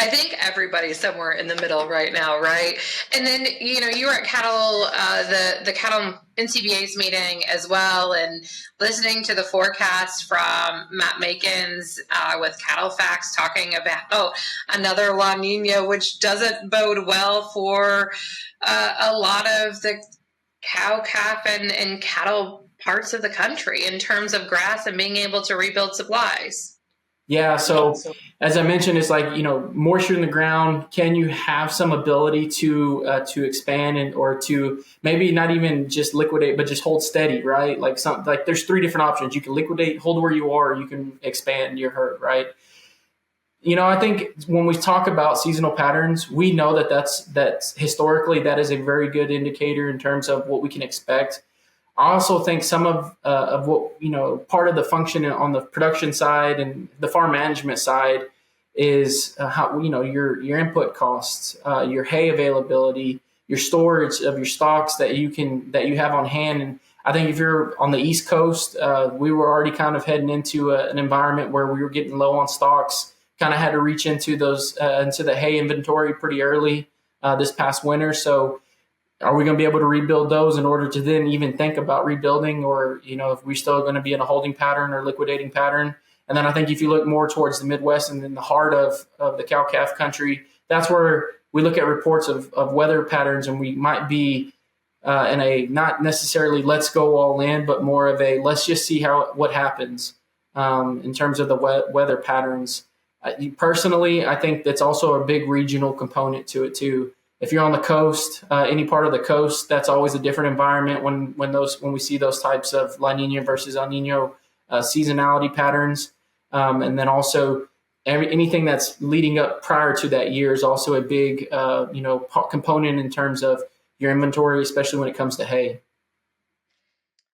I think everybody's somewhere in the middle right now, right? And then, you were at the cattle NCBA's meeting as well, and listening to the forecast from Matt Makins with Cattle Facts talking about, another La Nina, which doesn't bode well for a lot of the cow, calf, and cattle parts of the country in terms of grass and being able to rebuild supplies. Yeah. So as I mentioned, it's like, moisture in the ground. Can you have some ability to expand or to maybe not even just liquidate, but just hold steady, right? Like there's three different options. You can liquidate, hold where you are, or you can expand your herd, right? I think when we talk about seasonal patterns, we know that's historically that is a very good indicator in terms of what we can expect. I also think some of what, part of the function on the production side and the farm management side is how, your input costs, your hay availability, your storage of your stocks that you have on hand. And I think if you're on the East Coast, we were already kind of heading into an environment where we were getting low on stocks, kind of had to reach into into the hay inventory pretty early this past winter. So are we going to be able to rebuild those in order to then even think about rebuilding, or, if we're still going to be in a holding pattern or liquidating pattern? And then I think if you look more towards the Midwest and in the heart of the cow-calf country, that's where we look at reports of weather patterns, and we might be in a not necessarily let's go all in, but more of a let's just see what happens in terms of the weather patterns. Personally, I think that's also a big regional component to it too. If you're on the coast, any part of the coast, that's always a different environment when we see those types of La Nina versus El Nino seasonality patterns. And then also anything that's leading up prior to that year is also a big component in terms of your inventory, especially when it comes to hay.